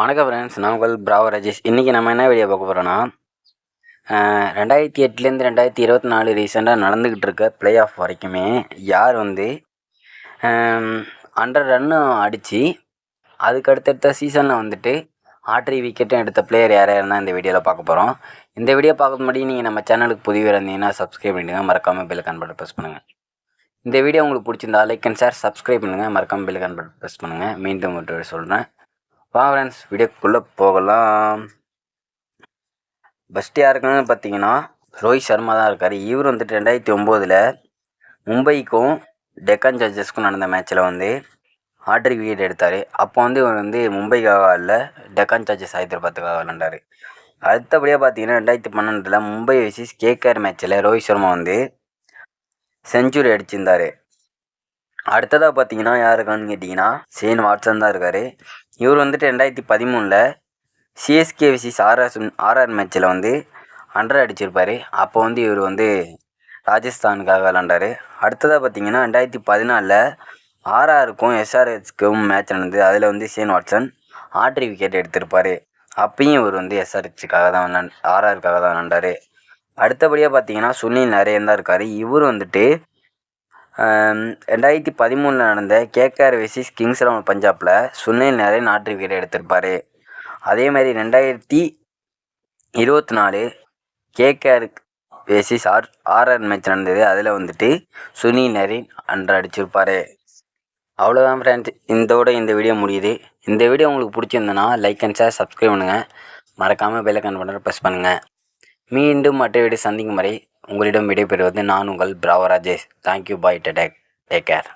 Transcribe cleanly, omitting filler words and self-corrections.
வணக்கம் ஃப்ரெண்ட்ஸ், நான் உங்கள் பிராவோ ராஜேஷ். இன்றைக்கி நம்ம என்ன வீடியோ பார்க்க போகிறோன்னா 2008 2024 ரீசெண்டாக நடந்துக்கிட்டு இருக்க ப்ளே ஆஃப் வரைக்குமே யார் அண்டர் ரன்னு அடித்து அதுக்கு அடுத்தடுத்த சீசனில் ஆட்ரி விக்கெட்டும் எடுத்த பிளேயர் யாராக இருந்தால் இந்த வீடியோவில் பார்க்க போகிறோம். இந்த வீடியோ பார்க்க முன்னாடி நீங்கள் நம்ம சேனலுக்கு புதிய இருந்தீங்கன்னா சப்ஸ்கிரைப் பண்ணிடுங்க, மறக்காமல் பெல் ஐகான் பட்டன் ப்ரெஸ் பண்ணுங்கள். இந்த வீடியோ உங்களுக்கு பிடிச்சிருந்தா லைக் அண்ட் ஷேர் சப்ஸ்கிரைப் பண்ணுங்கள், மறக்காமல் பெல் ஐகான் பட்டன் ப்ரெஸ் பண்ணுங்கள். மீண்டும் ஒரு சொல்கிறேன். வாங்க ஃப்ரெண்ட்ஸ், வீடியோக்குள்ளே போகலாம். ஃபஸ்ட்டு யாருக்குன்னு பார்த்தீங்கன்னா ரோஹித் சர்மா தான் இருக்கார். இவர் 2009 மும்பைக்கும் டெக்கான் சார்ஜர்ஸ்க்கும் நடந்த மேட்ச்சில் ஆட்ரி விக்கெட் எடுத்தார். அப்போ இவர் மும்பைக்காக இல்லை, டெக்கான் சார்ஜர்ஸ் ஹைதராபாத்துக்காக விளாண்டார். அடுத்தபடியாக பார்த்தீங்கன்னா 2012 மும்பை வெர்சஸ் கேகேஆர் மேட்ச்சில் ரோஹித் சர்மா செஞ்சுரி அடிச்சிருந்தார். அடுத்ததாக பார்த்தீங்கன்னா யாருக்கான்னு கேட்டிங்கன்னா ஷேன் வாட்சன் தான் இருக்கார். இவர் 2013 சிஎஸ்கே வெர்சஸ் ஆர்ஆர் மேட்ச்சில் 100 அடிச்சிருப்பார். அப்போ இவர் ராஜஸ்தானுக்காக விளாண்டார். அடுத்ததாக பார்த்தீங்கன்னா 2014 ஆர்ஆருக்கும் எஸ்ஆர்ஹெச்க்கும் மேட்ச் நடந்தது. அதில் ஷேன் வாட்சன் ஆட்ரி விக்கெட் எடுத்திருப்பார். அப்பயும் இவர் எஸ்ஆர்ஹெச்சுக்காக தான் ஆர்ஆருக்காக தான் விளாண்டார். அடுத்தபடியாக பார்த்தீங்கன்னா சுனில் நரேன் தான் இருக்கார். இவர் 2013 நடந்த கேகேஆர் வெர்சஸ் கிங்ஸ் 11 பஞ்சாபில் சுனில் நரேன் ஆட்ரி விக்கெட் எடுத்திருப்பார். அதேமாதிரி 2024 கேகேஆர் வெர்சஸ் ஆர்ஆர் மேட்ச் நடந்தது. அதில் சுனில் நரேன் 100 அடிச்சிருப்பார். அவ்வளோதான் ஃப்ரெண்ட்ஸ், இந்த வீடியோ முடியுது. இந்த வீடியோ உங்களுக்கு பிடிச்சிருந்ததுன்னா லைக் அண்ட் ஷேர் சப்ஸ்கிரைப் பண்ணுங்கள், மறக்காமல் பெல் ஐகான் பட்டனை ப்ரெஸ் பண்ணுங்கள். மீண்டும் மற்ற வீடியோ சந்திக்கும் வரை உங்களிடம் விடைபெறுவது நான் உங்கள் பிராவோ ராஜேஷ். தேங்க்யூ, பாய், டேக் கேர்.